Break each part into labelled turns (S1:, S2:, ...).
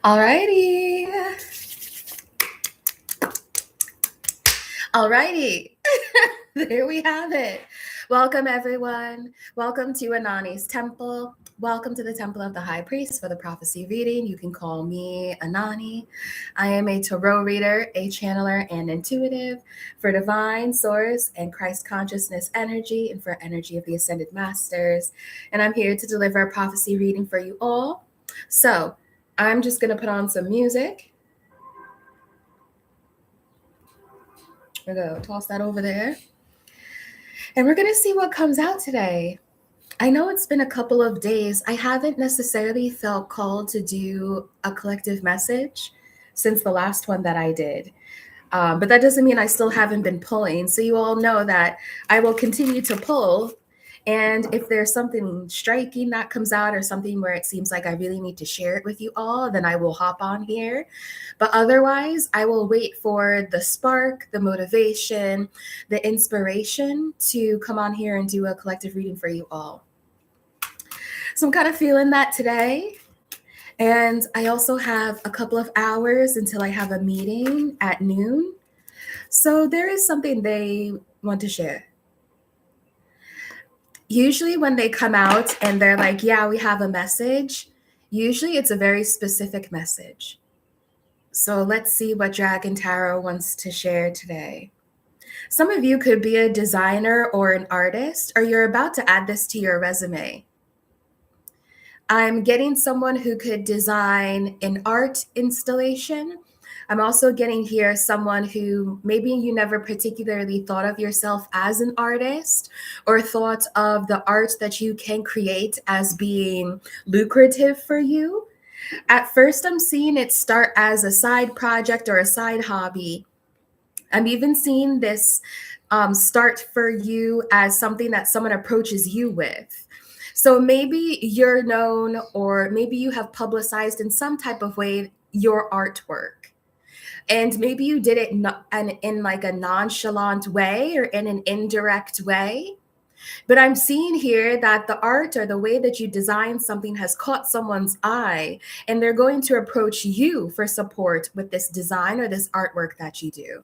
S1: Alrighty. Alrighty. There we have it. Welcome, everyone. Welcome to Anonnie's Temple. Welcome to the Temple of the High Priest for the prophecy reading. You can call me Anonnie. I am a tarot reader, a channeler, and intuitive for divine source and Christ consciousness energy and for energy of the ascended masters. And I'm here to deliver a prophecy reading for you all. So I'm just going to put on some music. We're going to toss that over there. And we're going to see what comes out today. I know it's been a couple of days. I haven't necessarily felt called to do a collective message since the last one that I did. But that doesn't mean I still haven't been pulling. So you all know that I will continue to pull. And if there's something striking that comes out or something where it seems like I really need to share it with you all, then I will hop on here. But otherwise, I will wait for the spark, the motivation, the inspiration to come on here and do a collective reading for you all. So I'm kind of feeling that today. And I also have a couple of hours until I have a meeting at noon. So there is something they want to share. Usually when they come out and they're like, yeah, we have a message, usually it's a very specific message. So let's see what Dragon Tarot wants to share today. Some of you could be a designer or an artist, or you're about to add this to your resume. I'm getting someone who could design an art installation. I'm also getting here someone who maybe you never particularly thought of yourself as an artist or thought of the art that you can create as being lucrative for you. At first, I'm seeing it start as a side project or a side hobby. I'm even seeing this start for you as something that someone approaches you with. So maybe you're known or maybe you have publicized in some type of way your artwork. And maybe you did it in like a nonchalant way or in an indirect way. But I'm seeing here that the art or the way that you design something has caught someone's eye, and they're going to approach you for support with this design or this artwork that you do.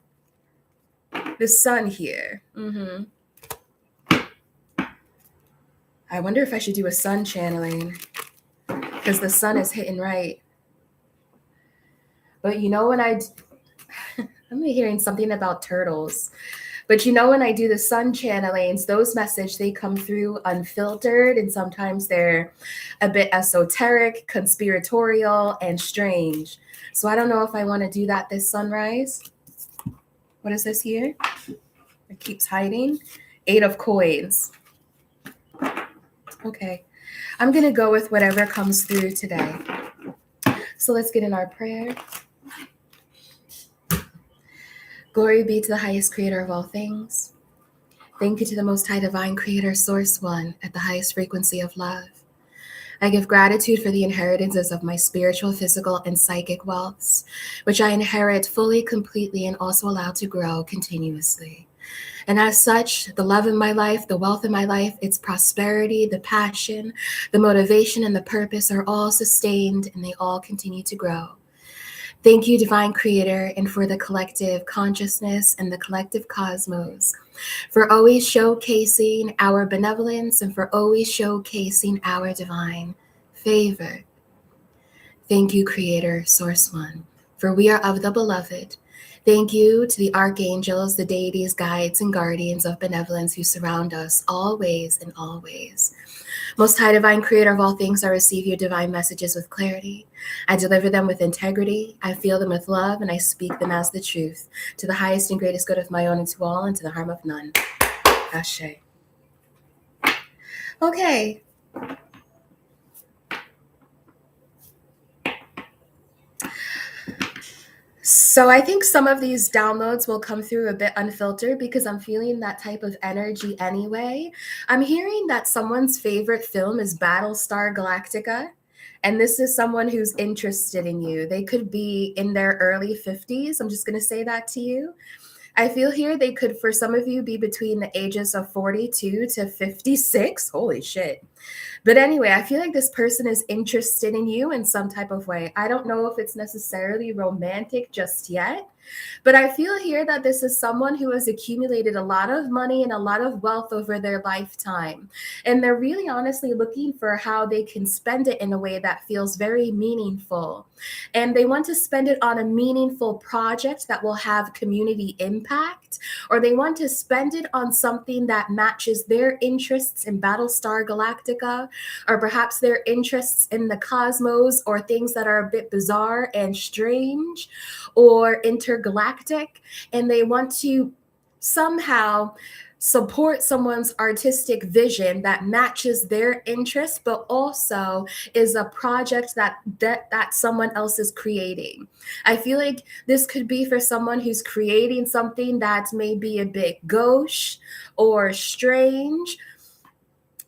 S1: The sun here. I wonder if I should do a sun channeling because the sun is hitting right. But you know when I'm hearing something about turtles. But you know when I do the sun channelings, those messages, they come through unfiltered, and sometimes they're a bit esoteric, conspiratorial, and strange. So I don't know if I want to do that this sunrise. What is this here? It keeps hiding. 8 of coins. Okay. I'm going to go with whatever comes through today. So let's get in our prayer. Glory be to the highest creator of all things. Thank you to the most high divine creator, source one, at the highest frequency of love. I give gratitude for the inheritances of my spiritual, physical, and psychic wealths, which I inherit fully, completely, and also allow to grow continuously. And as such, the love in my life, the wealth in my life, its prosperity, the passion, the motivation, and the purpose are all sustained, and they all continue to grow. Thank you, Divine Creator, and for the collective consciousness and the collective cosmos, for always showcasing our benevolence and for always showcasing our divine favor. Thank you, Creator, Source One, for we are of the beloved. Thank you to the archangels, the deities, guides, and guardians of benevolence who surround us always and always. Most high divine creator of all things, I receive your divine messages with clarity. I deliver them with integrity. I feel them with love, and I speak them as the truth, to the highest and greatest good of my own and to all, and to the harm of none. Ashe. Okay. So I think some of these downloads will come through a bit unfiltered because I'm feeling that type of energy anyway. I'm hearing that someone's favorite film is Battlestar Galactica, and this is someone who's interested in you. They could be in their early 50s. I'm just going to say that to you. I feel here they could, for some of you, be between the ages of 42 to 56. Holy shit. But anyway, I feel like this person is interested in you in some type of way. I don't know if it's necessarily romantic just yet, but I feel here that this is someone who has accumulated a lot of money and a lot of wealth over their lifetime. And they're really honestly looking for how they can spend it in a way that feels very meaningful. And they want to spend it on a meaningful project that will have community impact, or they want to spend it on something that matches their interests in Battlestar Galactica, or perhaps their interests in the cosmos, or things that are a bit bizarre and strange or intergalactic, and they want to somehow support someone's artistic vision that matches their interest, but also is a project that someone else is creating. I feel like this could be for someone who's creating something that may be a bit gauche or strange.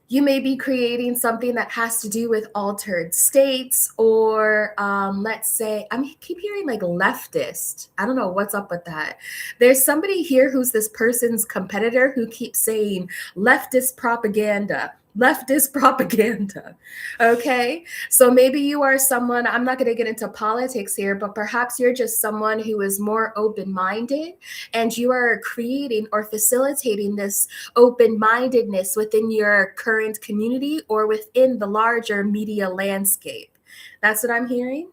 S1: You may be creating something that has to do with altered states, or let's say, I keep hearing like leftist. I don't know what's up with that. There's somebody here who's this person's competitor who keeps saying leftist propaganda. Leftist propaganda. Okay. So maybe you are someone, I'm not going to get into politics here, but perhaps you're just someone who is more open minded, and you are creating or facilitating this open-mindedness within your current community or within the larger media landscape. That's what I'm hearing.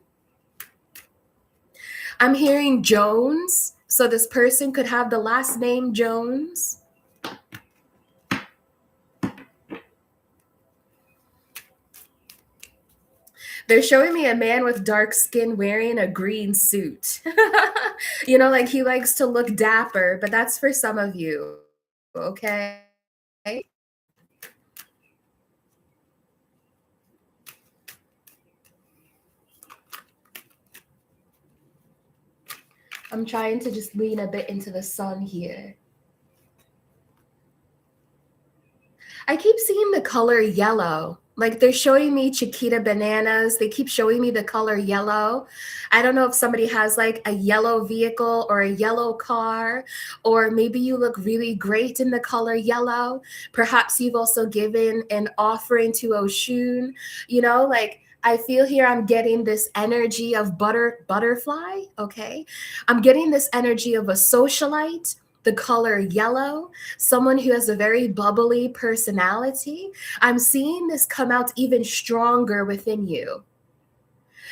S1: I'm hearing Jones. So this person could have the last name Jones. They're showing me a man with dark skin wearing a green suit. Like he likes to look dapper, but that's for some of you. Okay. I'm trying to just lean a bit into the sun here. I keep seeing the color yellow. Like they're showing me Chiquita bananas. They keep showing me the color yellow. I don't know if somebody has like a yellow vehicle or a yellow car, or maybe you look really great in the color yellow. Perhaps you've also given an offering to Oshun. Like I feel here I'm getting this energy of butterfly. Okay. I'm getting this energy of a socialite, the color yellow, someone who has a very bubbly personality. I'm seeing this come out even stronger within you.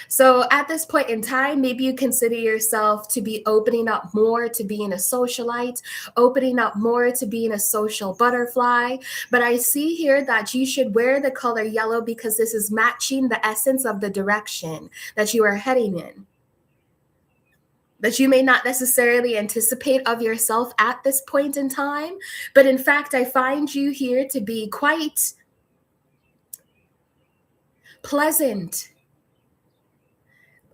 S1: So at this point in time, maybe you consider yourself to be opening up more to being a socialite, opening up more to being a social butterfly. But I see here that you should wear the color yellow because this is matching the essence of the direction that you are heading in, that you may not necessarily anticipate of yourself at this point in time. But in fact, I find you here to be quite pleasant.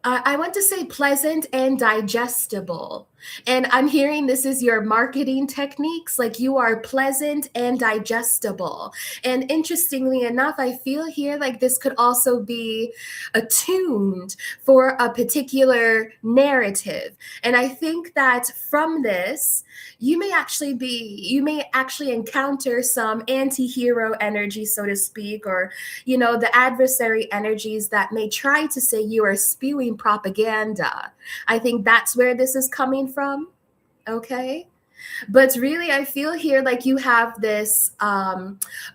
S1: I want to say pleasant and digestible. And I'm hearing this is your marketing techniques, like you are pleasant and digestible. And interestingly enough, I feel here like this could also be attuned for a particular narrative. And I think that from this, you may actually encounter some anti-hero energy, so to speak, or the adversary energies that may try to say you are spewing propaganda. I think that's where this is coming from. Okay. But really, I feel here like you have this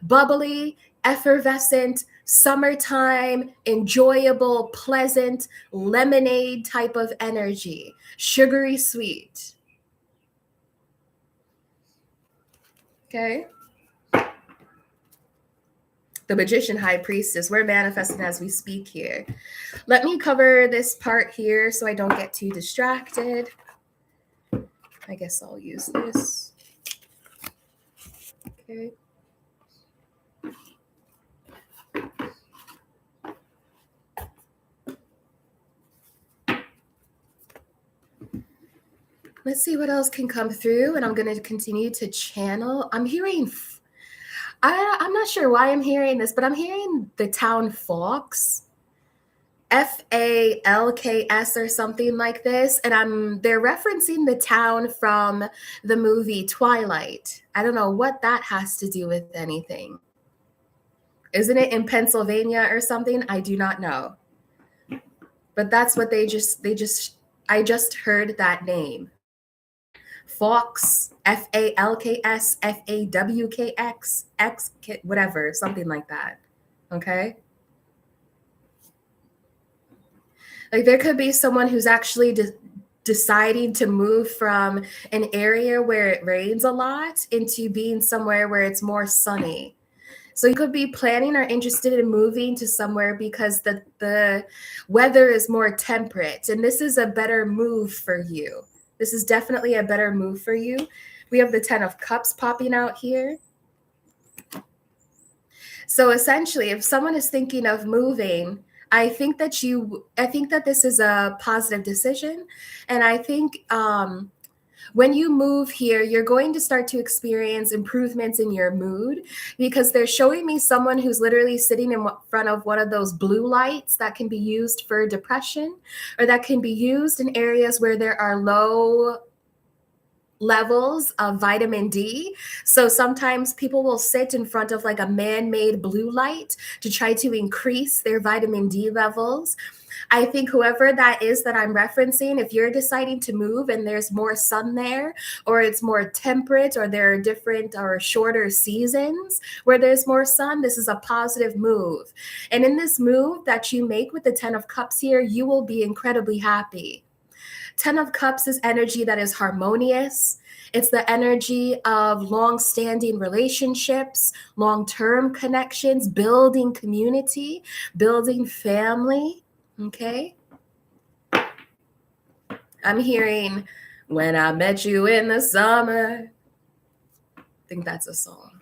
S1: bubbly, effervescent, summertime, enjoyable, pleasant lemonade type of energy, sugary sweet. Okay. The magician high priestess. We're manifesting as we speak here. Let me cover this part here so I don't get too distracted. I guess I'll use this. Okay. Let's see what else can come through, and I'm going to continue to channel. I'm hearing, I'm not sure why I'm hearing this, but I'm hearing the town Fox. Falks or something like this, and they're referencing the town from the movie Twilight. I don't know what that has to do with anything. Isn't it in Pennsylvania or something? I do not know. But that's what I just heard that name. Fawkes, Falks, Fawkx, whatever, something like that. Okay? Like there could be someone who's actually deciding to move from an area where it rains a lot into being somewhere where it's more sunny. So you could be planning or interested in moving to somewhere because the weather is more temperate, and this is a better move for you. This is definitely a better move for you. We have the 10 of Cups popping out here. So essentially, if someone is thinking of moving, I think that this is a positive decision. And I think when you move here, you're going to start to experience improvements in your mood, because they're showing me someone who's literally sitting in front of one of those blue lights that can be used for depression, or that can be used in areas where there are low levels of vitamin D. So sometimes people will sit in front of like a man-made blue light to try to increase their vitamin D levels. I think whoever that is that I'm referencing, if you're deciding to move and there's more sun there, or it's more temperate, or there are different or shorter seasons where there's more sun, this is a positive move. And in this move that you make with the 10 of Cups here, you will be incredibly happy. 10 of Cups is energy that is harmonious. It's the energy of long-standing relationships, long-term connections, building community, building family. Okay? I'm hearing When I Met You in the Summer. I think that's a song.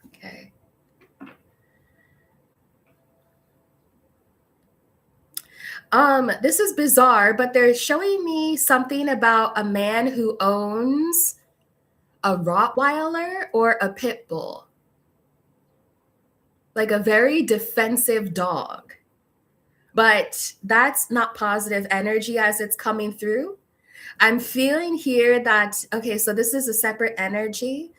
S1: Okay. This is bizarre, but they're showing me something about a man who owns a Rottweiler or a pit bull. Like a very defensive dog. But that's not positive energy as it's coming through. I'm feeling here that, okay, so this is a separate energy.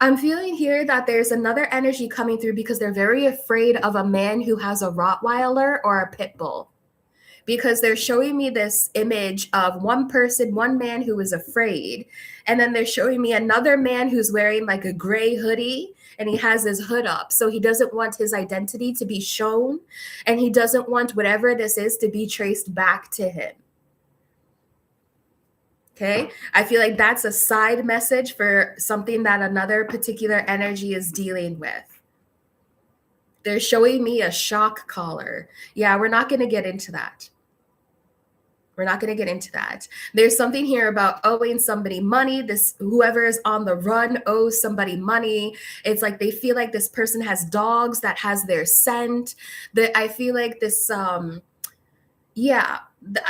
S1: I'm feeling here that there's another energy coming through because they're very afraid of a man who has a Rottweiler or a pit bull. Because they're showing me this image of one person, one man who is afraid. And then they're showing me another man who's wearing like a gray hoodie and he has his hood up. So he doesn't want his identity to be shown, and he doesn't want whatever this is to be traced back to him. Okay, I feel like that's a side message for something that another particular energy is dealing with. They're showing me a shock collar. Yeah, we're not going to get into that. We're not going to get into that. There's something here about owing somebody money. Whoever is on the run owes somebody money. It's like they feel like this person has dogs that has their scent. That I feel like this,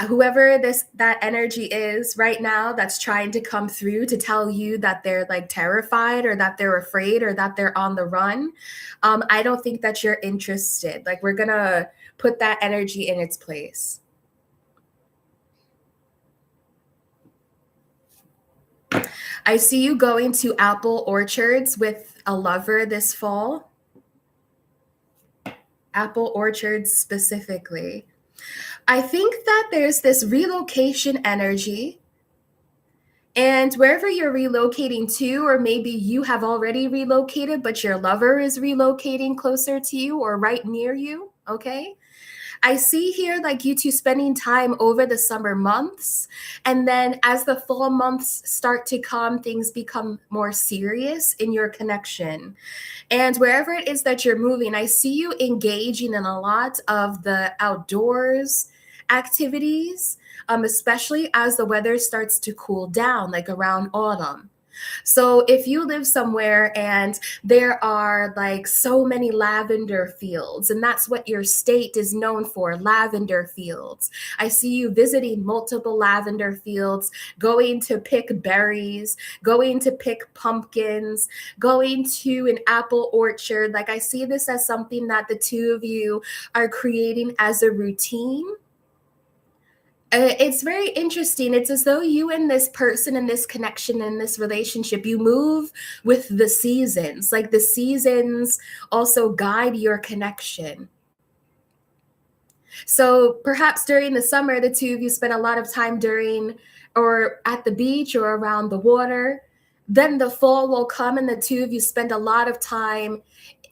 S1: whoever that energy is right now that's trying to come through to tell you that they're like terrified or that they're afraid or that they're on the run. I don't think that you're interested. Like we're going to put that energy in its place. I see you going to apple orchards with a lover this fall. Apple orchards specifically. I think that there's this relocation energy. And wherever you're relocating to, or maybe you have already relocated, but your lover is relocating closer to you or right near you, okay? I see here like you two spending time over the summer months. And then as the fall months start to come, things become more serious in your connection. And wherever it is that you're moving, I see you engaging in a lot of the outdoors activities, especially as the weather starts to cool down, like around autumn. So if you live somewhere and there are like so many lavender fields, and that's what your state is known for, lavender fields. I see you visiting multiple lavender fields, going to pick berries, going to pick pumpkins, going to an apple orchard. Like I see this as something that the two of you are creating as a routine. It's very interesting. It's as though you and this person and this connection and this relationship, you move with the seasons. Like the seasons also guide your connection. So perhaps during the summer, the two of you spend a lot of time during or at the beach or around the water. Then the fall will come and the two of you spend a lot of time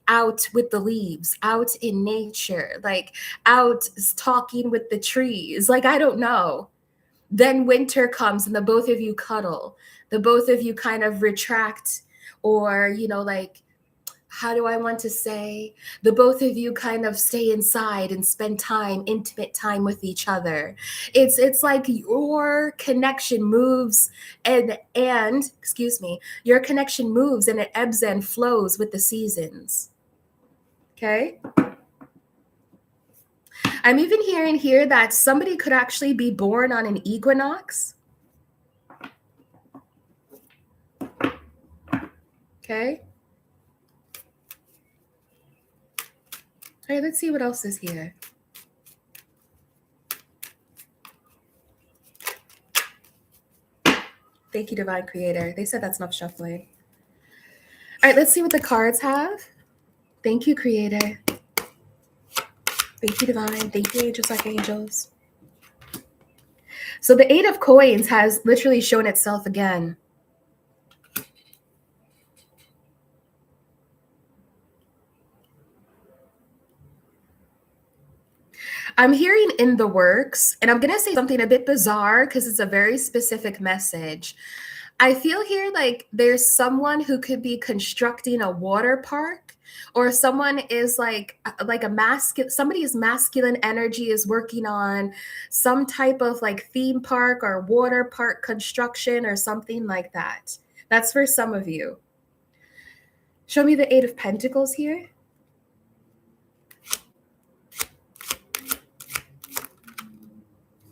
S1: out with the leaves, out in nature, like out talking with the trees. Like, I don't know. Then winter comes and the both of you cuddle. The both of you kind of retract, or, like, how do I want to say? The both of you kind of stay inside and spend time, intimate time with each other. It's like your connection moves and excuse me, your connection moves and it ebbs and flows with the seasons. Okay? I'm even hearing here that somebody could actually be born on an equinox. Okay? All right, let's see what else is here. Thank you, Divine Creator. They said that's not shuffling. All right, let's see what the cards have. Thank you, Creator. Thank you, Divine. Thank you, Angels, Archangels. So the Eight of Coins has literally shown itself again. I'm hearing in the works, and I'm going to say something a bit bizarre because it's a very specific message. I feel here like there's someone who could be constructing a water park, or someone is like a masculine, somebody's masculine energy is working on some type of like theme park or water park construction or something like that. That's for some of you. Show me the Eight of Pentacles here.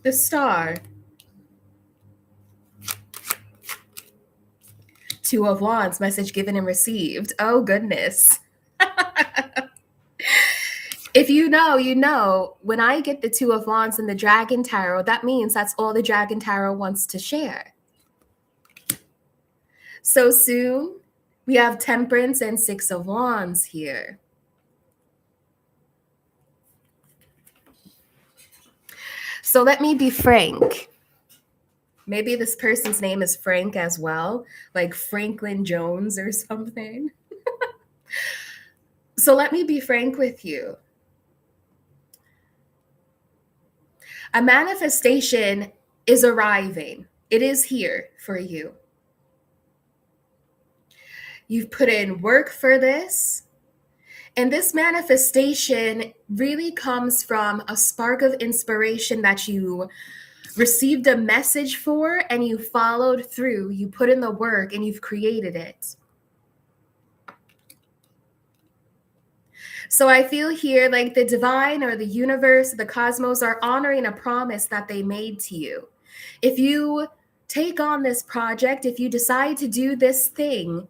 S1: The Star. Two of Wands, message given and received. Oh, goodness. If you know, you know, when I get the Two of Wands and the Dragon Tarot, that means that's all the Dragon Tarot wants to share. So soon, we have Temperance and Six of Wands here. So let me be frank. Maybe this person's name is Frank as well, like Franklin Jones or something. So let me be frank with you. A manifestation is arriving. It is here for you. You've put in work for this. And this manifestation really comes from a spark of inspiration that you received a message for and you followed through. You put in the work and you've created it. So I feel here like the divine or the universe, the cosmos are honoring a promise that they made to you. If you take on this project, if you decide to do this thing,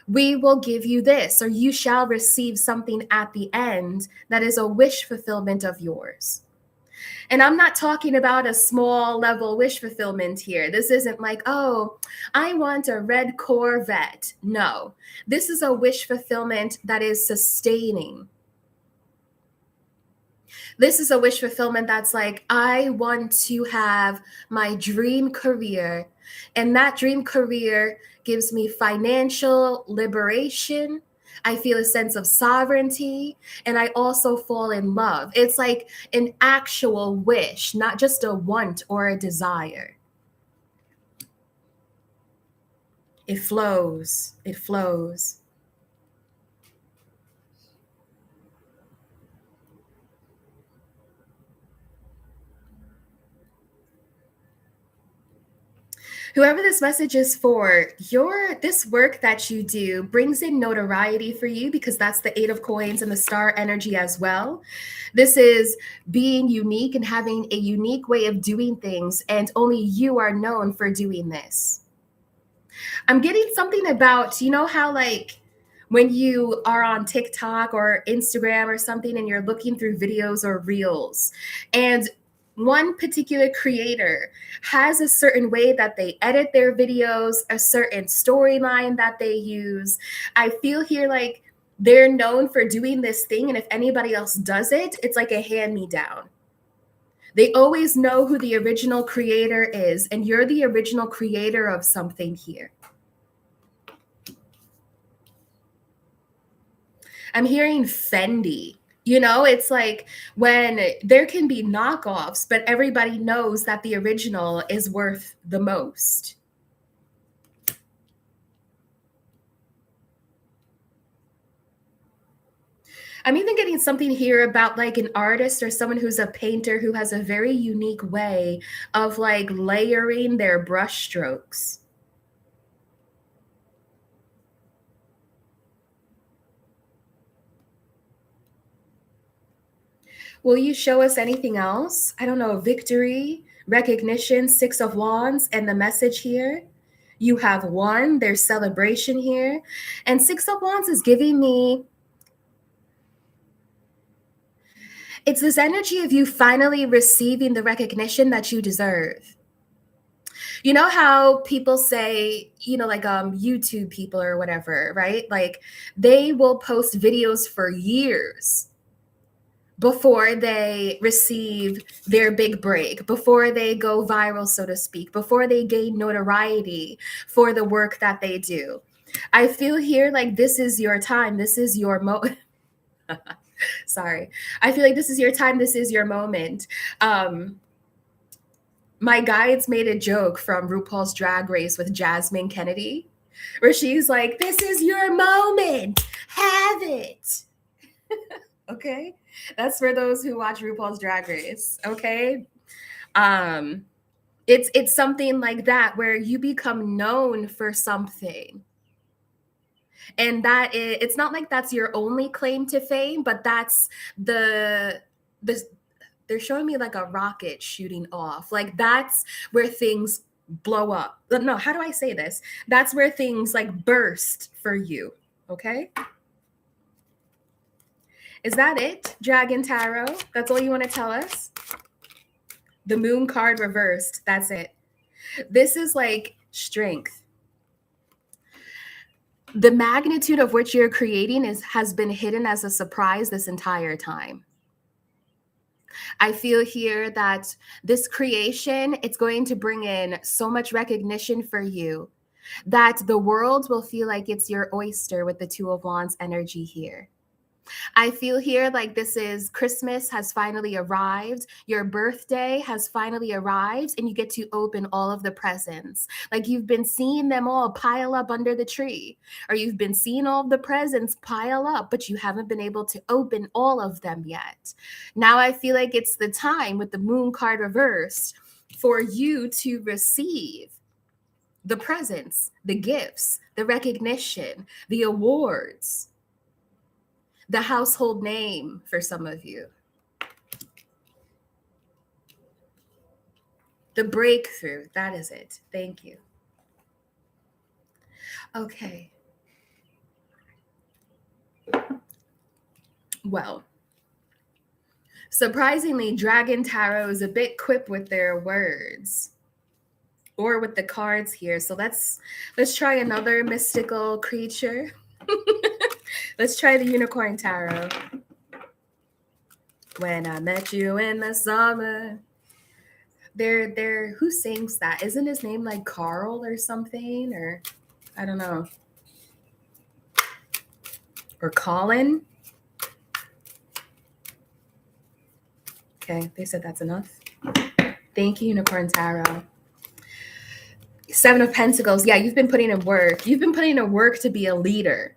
S1: we will give you this, or you shall receive something at the end that is a wish fulfillment of yours. And I'm not talking about a small level wish fulfillment here. This isn't like, oh, I want a red Corvette. No, this is a wish fulfillment that is sustaining. This is a wish fulfillment that's like, I want to have my dream career. And that dream career gives me financial liberation. I feel a sense of sovereignty, and I also fall in love. It's like an actual wish, not just a want or a desire. It flows. It flows. Whoever this message is for, this work that you do brings in notoriety for you because that's the Eight of Coins and the star energy as well. This is being unique and having a unique way of doing things, and only you are known for doing this. I'm getting something about, you know how like when you are on TikTok or Instagram or something and you're looking through videos or reels, and one particular creator has a certain way that they edit their videos, a certain storyline that they use. I feel here like they're known for doing this thing, and if anybody else does it, it's like a hand-me-down. They always know who the original creator is, and you're the original creator of something here. I'm hearing Fendi. You know, it's like when there can be knockoffs, but everybody knows that the original is worth the most. I'm even getting something here about like an artist or someone who's a painter who has a very unique way of like layering their brush strokes. Will you show us anything else? I don't know, victory, recognition, Six of Wands, and the message here. You have one, there's celebration here. And Six of Wands is giving me, it's this energy of you finally receiving the recognition that you deserve. You know how people say, you know, like YouTube people or whatever, right? Like they will post videos for years before they receive their big break, before they go viral, so to speak, before they gain notoriety for the work that they do. I feel here like this is your time. This is your Sorry. I feel like this is your time. This is your moment. My guides made a joke from RuPaul's Drag Race with Jasmine Kennedy, where she's like, this is your moment. Have it. Okay. That's for those who watch RuPaul's Drag Race. Okay. It's something like that where you become known for something. And that is, it's not like that's your only claim to fame, but that's the they're showing me like a rocket shooting off. Like that's where things blow up. No, how do I say this? That's where things like burst for you. Okay. Is that it, Dragon Tarot? That's all you want to tell us? The Moon card reversed. That's it. This is like strength. The magnitude of which you're creating has been hidden as a surprise this entire time. I feel here that this creation, it's going to bring in so much recognition for you that the world will feel like it's your oyster with the Two of Wands energy here. I feel here like this is Christmas has finally arrived. Your birthday has finally arrived, and you get to open all of the presents. Like you've been seeing them all pile up under the tree, or you've been seeing all of the presents pile up, but you haven't been able to open all of them yet. Now I feel like it's the time with the Moon card reversed for you to receive the presents, the gifts, the recognition, the awards, the household name for some of you. The breakthrough, that is it. Thank you. Okay. Well, surprisingly, Dragon Tarot is a bit quip with their words or with the cards here. So let's try another mystical creature. Let's try the Unicorn Tarot. When I met you in the summer. They're who sings that? Isn't his name like Carl or something? Or I don't know. Or Colin? Okay, they said that's enough. Thank you, Unicorn Tarot. Seven of Pentacles. Yeah, you've been putting in work. You've been putting in work to be a leader.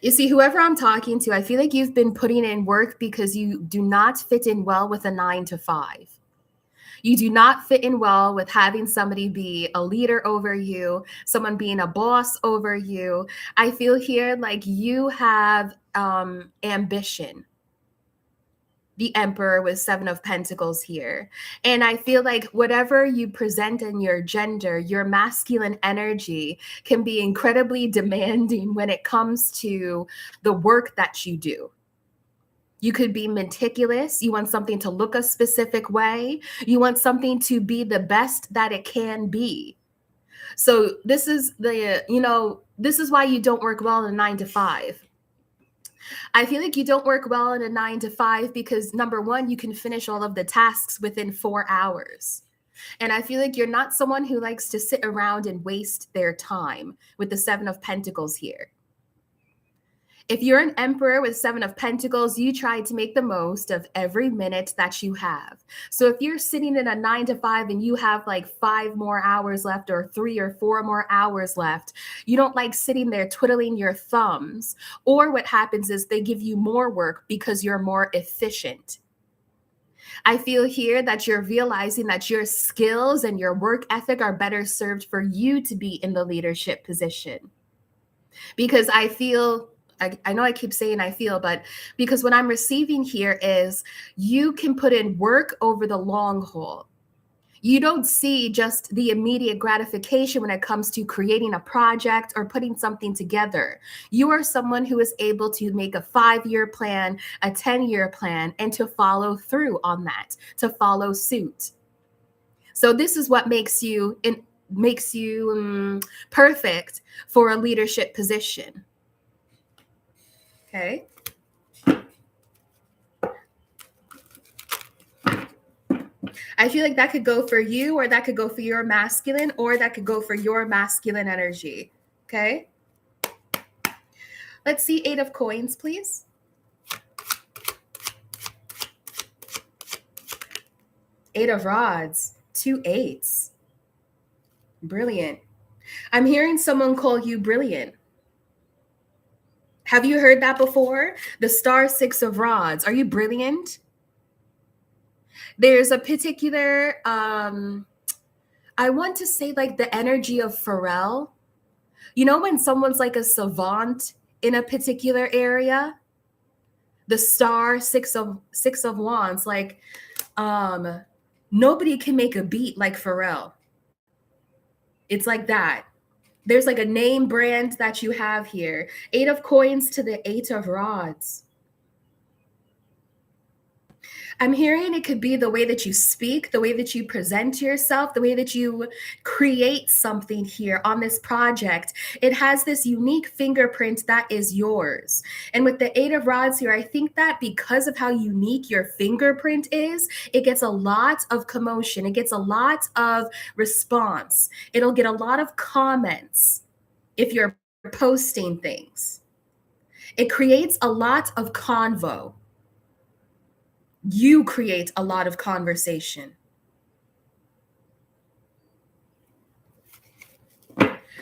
S1: You see, whoever I'm talking to, I feel like you've been putting in work because you do not fit in well with a 9 to 5. You do not fit in well with having somebody be a leader over you, someone being a boss over you. I feel here like you have ambition. The Emperor with Seven of Pentacles here. And I feel like whatever you present in your gender, your masculine energy can be incredibly demanding when it comes to the work that you do. You could be meticulous. You want something to look a specific way. You want something to be the best that it can be. So this is this is why you don't work well in a 9 to 5. I feel like you don't work well in a 9 to 5 because number one, you can finish all of the tasks within 4 hours. And I feel like you're not someone who likes to sit around and waste their time with the Seven of Pentacles here. If you're an Emperor with Seven of Pentacles, you try to make the most of every minute that you have. So if you're sitting in a 9 to 5 and you have like 5 more hours left or 3 or 4 more hours left, you don't like sitting there twiddling your thumbs. Or what happens is they give you more work because you're more efficient. I feel here that you're realizing that your skills and your work ethic are better served for you to be in the leadership position. Because I feel I know I keep saying I feel, but because what I'm receiving here is you can put in work over the long haul. You don't see just the immediate gratification when it comes to creating a project or putting something together. You are someone who is able to make a 5-year plan, a 10-year plan, and to follow through on that, to follow suit. So this is what makes you perfect for a leadership position. Okay. I feel like that could go for you, or that could go for your masculine, or that could go for your masculine energy. Okay. Let's see 8 of coins, please. 8 of rods, 2 8s. Brilliant. I'm hearing someone call you brilliant. Have you heard that before? The star 6 of rods. Are you brilliant? There's a particular, I want to say like the energy of Pharrell. You know when someone's like a savant in a particular area? The star 6 of wands, like nobody can make a beat like Pharrell. It's like that. There's like a name brand that you have here. 8 of coins to the 8 of rods. I'm hearing it could be the way that you speak, the way that you present yourself, the way that you create something here on this project. It has this unique fingerprint that is yours. And with the 8 of rods here, I think that because of how unique your fingerprint is, it gets a lot of commotion. It gets a lot of response. It'll get a lot of comments if you're posting things. It creates a lot of convo. You create a lot of conversation.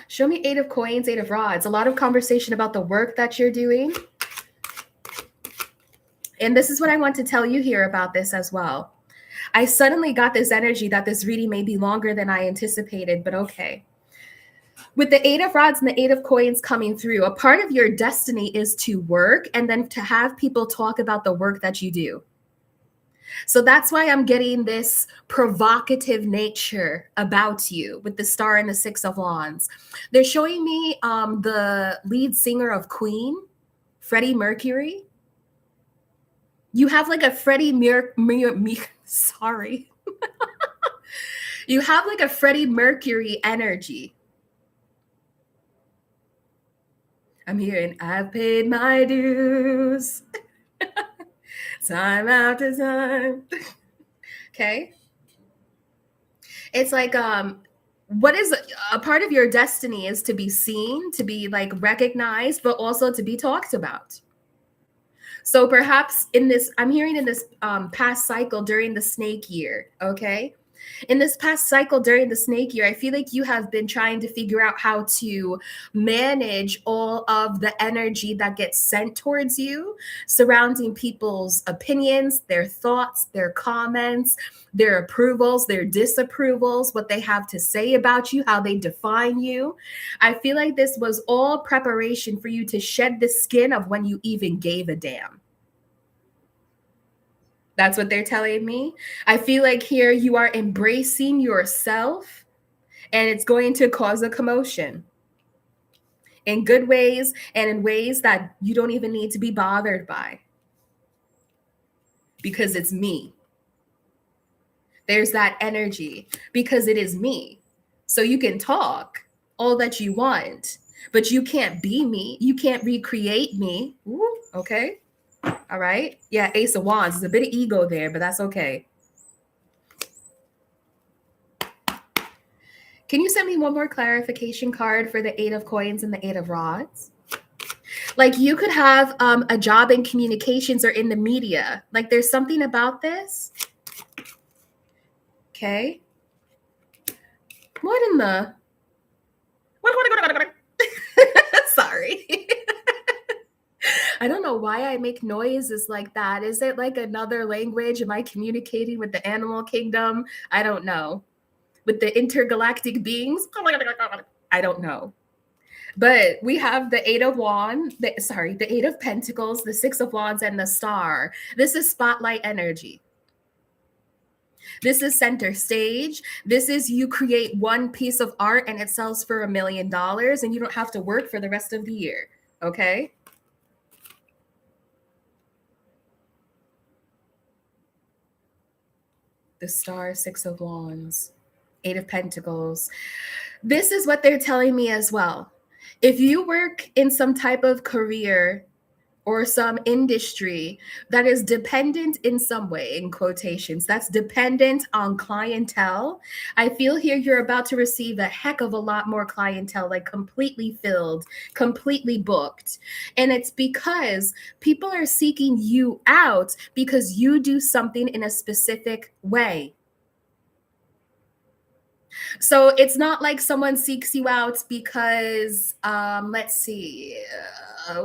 S1: Show me 8 of coins, 8 of rods. A lot of conversation about the work that you're doing. And this is what I want to tell you here about this as well. I suddenly got this energy that this reading may be longer than I anticipated, but okay. With the 8 of rods and the 8 of coins coming through, a part of your destiny is to work and then to have people talk about the work that you do. So that's why I'm getting this provocative nature about you with the star and the 6 of wands. They're showing me the lead singer of Queen, Freddie Mercury. You have like a Freddie sorry. You have like a Freddie Mercury energy. I'm hearing, I've paid my dues. Time after time. Okay. It's like, what is a part of your destiny is to be seen, to be like recognized, but also to be talked about. So perhaps in this, I'm hearing in this past cycle during the snake year, okay? In this past cycle during the snake year, I feel like you have been trying to figure out how to manage all of the energy that gets sent towards you surrounding people's opinions, their thoughts, their comments, their approvals, their disapprovals, what they have to say about you, how they define you. I feel like this was all preparation for you to shed the skin of when you even gave a damn. That's what they're telling me. I feel like here you are embracing yourself, and it's going to cause a commotion in good ways and in ways that you don't even need to be bothered by, because it's me. There's that energy because it is me. So you can talk all that you want, but you can't be me. You can't recreate me. Ooh, okay. All right. Yeah, Ace of Wands. There's a bit of ego there, but that's okay. Can you send me one more clarification card for the Eight of Coins and the Eight of Rods? Like, you could have a job in communications or in the media. Like, there's something about this. Okay. What in the... Sorry. I don't know why I make noises like that. Is it like another language? Am I communicating with the animal kingdom? I don't know. With the intergalactic beings? I don't know. But we have the Eight of Wands, the Eight of Pentacles, the Six of Wands, and the Star. This is spotlight energy. This is center stage. This is you create one piece of art and it sells for $1 million and you don't have to work for the rest of the year. Okay? The Star, Six of Wands, Eight of Pentacles. This is what they're telling me as well. If you work in some type of career or some industry that is dependent in some way, in quotations, that's dependent on clientele, I feel here you're about to receive a heck of a lot more clientele, like completely filled, completely booked. And it's because people are seeking you out because you do something in a specific way. So it's not like someone seeks you out because, let's see,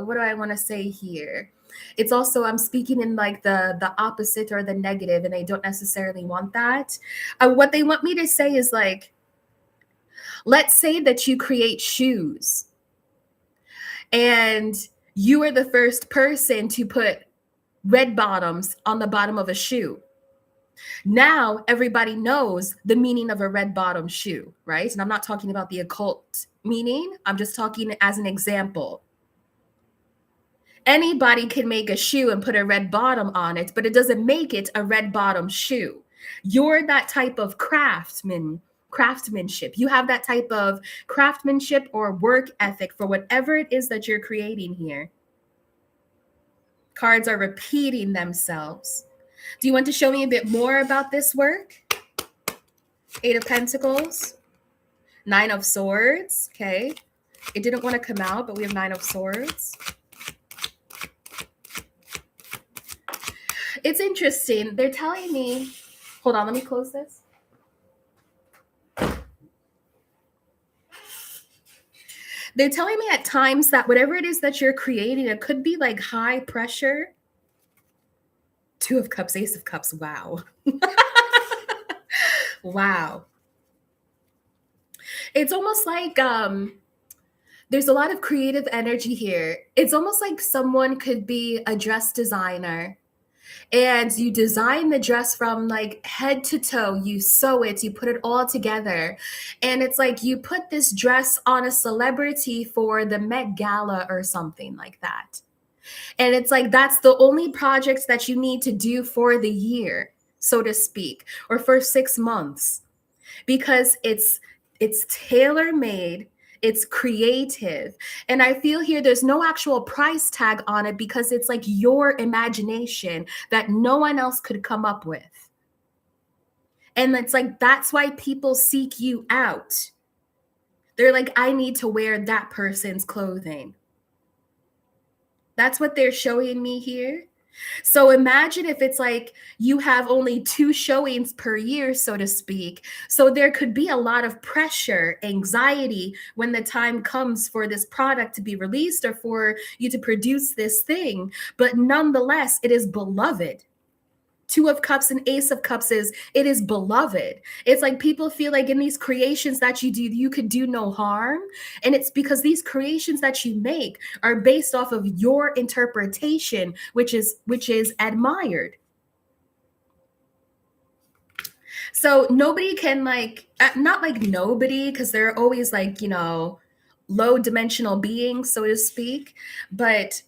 S1: what do I want to say here? It's also, I'm speaking in like the opposite or the negative, and they don't necessarily want that. What they want me to say is like, let's say that you create shoes and you are the first person to put red bottoms on the bottom of a shoe. Now everybody knows the meaning of a red bottom shoe, right? And I'm not talking about the occult meaning. I'm just talking as an example. Anybody can make a shoe and put a red bottom on it, but it doesn't make it a red bottom shoe. You're that type of craftsmanship. You have that type of craftsmanship or work ethic for whatever it is that you're creating here. Cards are repeating themselves. Do you want to show me a bit more about this work? Eight of Pentacles, Nine of Swords. Okay. It didn't want to come out, but we have Nine of Swords. It's interesting. They're telling me, hold on, let me close this. They're telling me at times that whatever it is that you're creating, it could be like high pressure. Two of Cups, Ace of Cups. Wow. Wow. It's almost like there's a lot of creative energy here. It's almost like someone could be a dress designer and you design the dress from like head to toe. You sew it, you put it all together. And it's like you put this dress on a celebrity for the Met Gala or something like that. And it's like that's the only project that you need to do for the year, so to speak, or for 6 months, because it's tailor-made, it's creative. And I feel here there's no actual price tag on it because it's like your imagination that no one else could come up with. And it's like that's why people seek you out. They're like, I need to wear that person's clothing. That's what they're showing me here. So imagine if it's like you have only 2 showings per year, so to speak. So there could be a lot of pressure, anxiety when the time comes for this product to be released or for you to produce this thing. But nonetheless, it is beloved. Two of Cups and Ace of Cups is it is beloved. It's like people feel like in these creations that you do, you could do no harm. And it's because these creations that you make are based off of your interpretation, which is admired. So nobody can like not like nobody, because they're always like, low dimensional beings, so to speak. But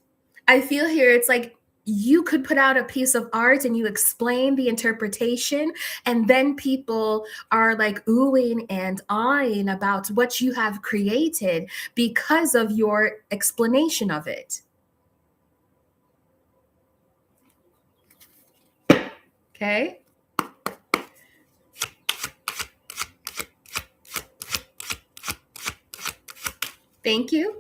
S1: I feel here it's like you could put out a piece of art and you explain the interpretation, and then people are like oohing and ahhing about what you have created because of your explanation of it. Okay. Thank you.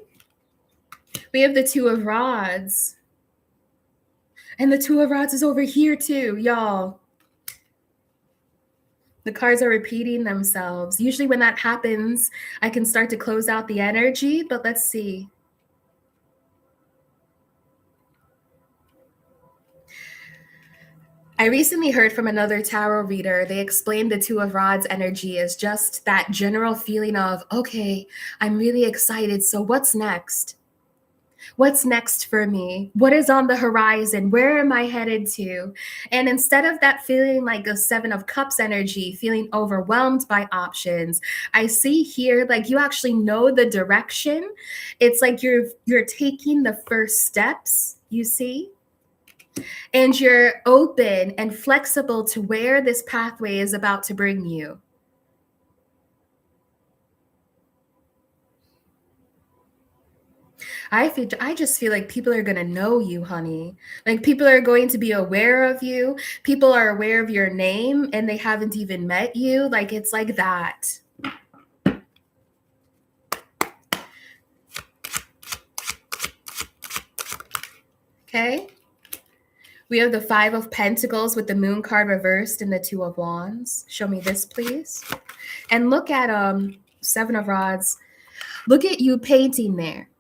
S1: We have the Two of Rods. And the Two of Rods is over here too, y'all. The cards are repeating themselves. Usually when that happens, I can start to close out the energy, but let's see. I recently heard from another tarot reader. They explained the Two of Rods energy as just that general feeling of, okay, I'm really excited. So what's next? What's next for me? What is on the horizon? Where am I headed to? And instead of that feeling like a Seven of Cups energy, feeling overwhelmed by options, I see here like you actually know the direction. It's like you're taking the first steps, you see? And you're open and flexible to where this pathway is about to bring you. I just feel like people are going to know you, honey. Like people are going to be aware of you. People are aware of your name and they haven't even met you. Like it's like that. Okay. We have the Five of Pentacles with the Moon card reversed and the Two of Wands. Show me this, please. And look at Seven of Rods. Look at you painting there.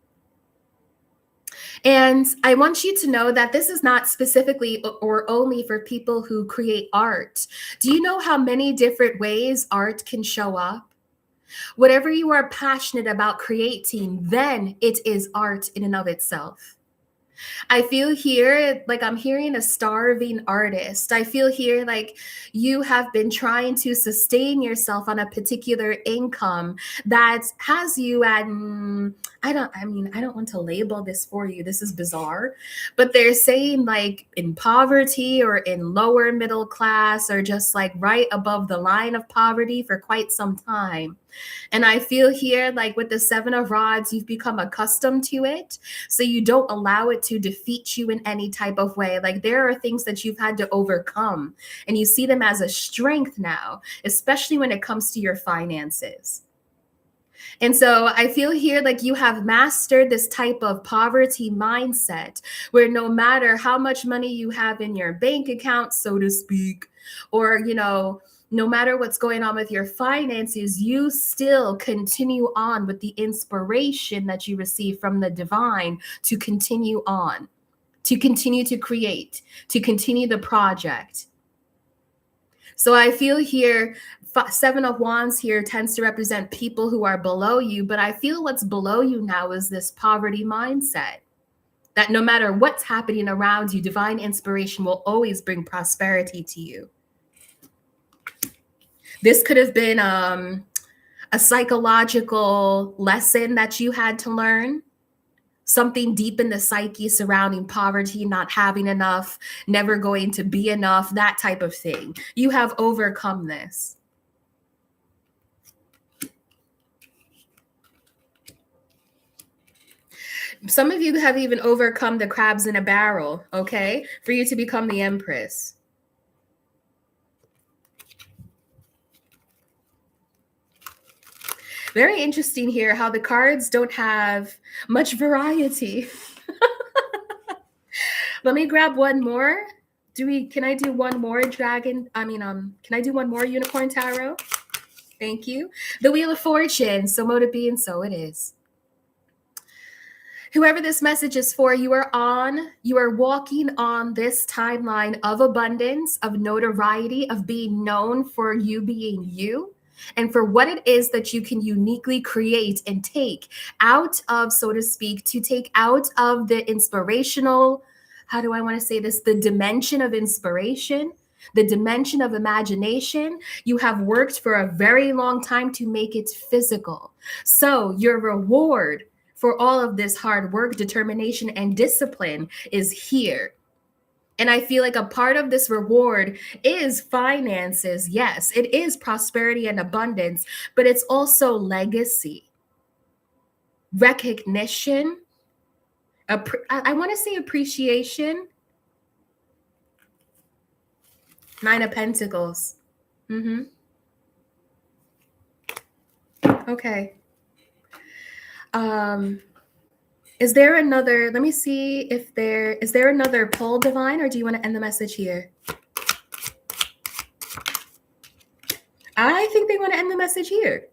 S1: And I want you to know that this is not specifically or only for people who create art. Do you know how many different ways art can show up? Whatever you are passionate about creating, then it is art in and of itself. I feel here like I'm hearing a starving artist. I feel here like you have been trying to sustain yourself on a particular income that has you at, I don't want to label this for you. This is bizarre, but they're saying like in poverty or in lower middle class or just like right above the line of poverty for quite some time. And I feel here like with the Seven of Rods, you've become accustomed to it. So you don't allow it to defeat you in any type of way. Like there are things that you've had to overcome and you see them as a strength now, especially when it comes to your finances. And so I feel here like you have mastered this type of poverty mindset where no matter how much money you have in your bank account, so to speak, or, no matter what's going on with your finances, you still continue on with the inspiration that you receive from the divine to continue on, to continue to create, to continue the project. So I feel here, Seven of Wands here tends to represent people who are below you, but I feel what's below you now is this poverty mindset. That no matter what's happening around you, divine inspiration will always bring prosperity to you. This could have been a psychological lesson that you had to learn, something deep in the psyche surrounding poverty, not having enough, never going to be enough, that type of thing. You have overcome this. Some of you have even overcome the crabs in a barrel, okay, for you to become the Empress. Very interesting here how the cards don't have much variety. Let me grab one more. Can I do one more can I do one more unicorn tarot? Thank you. The Wheel of Fortune. So mote it be and so it is. Whoever this message is for, you are walking on this timeline of abundance, of notoriety, of being known for you being you, and for what it is that you can uniquely create and take out of, so to speak, to take out of the inspirational, how do I want to say this, the dimension of inspiration, the dimension of imagination. You have worked for a very long time to make it physical. So your reward for all of this hard work, determination, and discipline is here. And I feel like a part of this reward is finances. Yes, it is prosperity and abundance, but it's also legacy, recognition. I want to say appreciation. Nine of Pentacles. Okay. Is there another, let me see if is there another pull, Divine, or do you want to end the message here? I think they want to end the message here.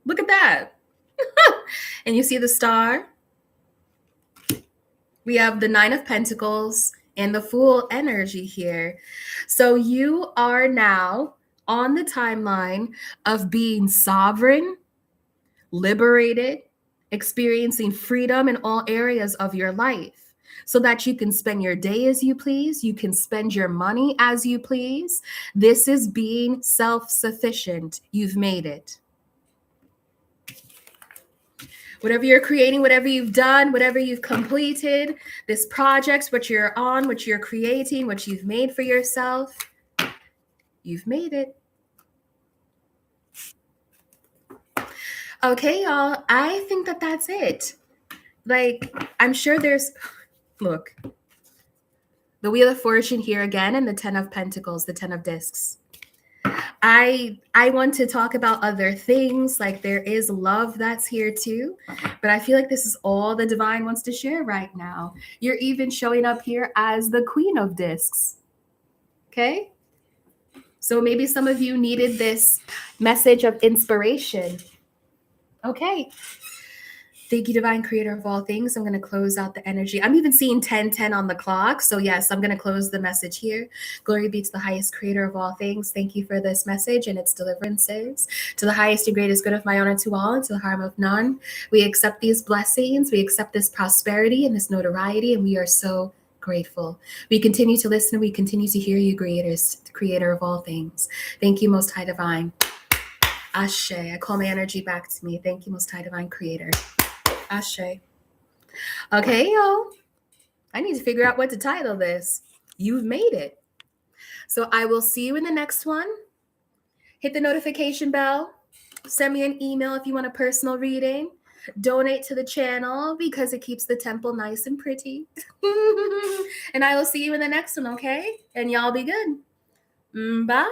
S1: Look at that. And you see the star. We have the Nine of Pentacles and the Fool energy here. So you are now on the timeline of being sovereign, liberated, experiencing freedom in all areas of your life so that you can spend your day as you please. You can spend your money as you please. This is being self-sufficient. You've made it. Whatever you're creating, whatever you've done, whatever you've completed, this project, what you're on, what you're creating, what you've made for yourself, you've made it. Okay, y'all, I think that that's it. Like, I'm sure look, the Wheel of Fortune here again, and the Ten of Pentacles, the Ten of Discs. I want to talk about other things, like there is love that's here too, but I feel like this is all the Divine wants to share right now. You're even showing up here as the Queen of Discs. Okay? So maybe some of you needed this message of inspiration. Okay. Thank you, Divine Creator of all things. I'm going to close out the energy. I'm even seeing 10:10 on the clock. So yes, I'm going to close the message here. Glory be to the highest Creator of all things. Thank you for this message and its deliverances. To the highest and greatest good of my honor to all and to the harm of none. We accept these blessings. We accept this prosperity and this notoriety. And we are so grateful. We continue to listen. We continue to hear you, Creator of all things. Thank you, Most High Divine. Ashe. I call my energy back to me. Thank you, Most High Divine Creator. Ashe. Okay, y'all. I need to figure out what to title this. You've made it. So I will see you in the next one. Hit the notification bell. Send me an email if you want a personal reading. Donate to the channel because it keeps the temple nice and pretty. And I will see you in the next one, okay? And y'all be good. Bye.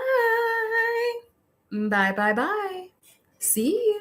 S1: Bye, bye, bye. See you.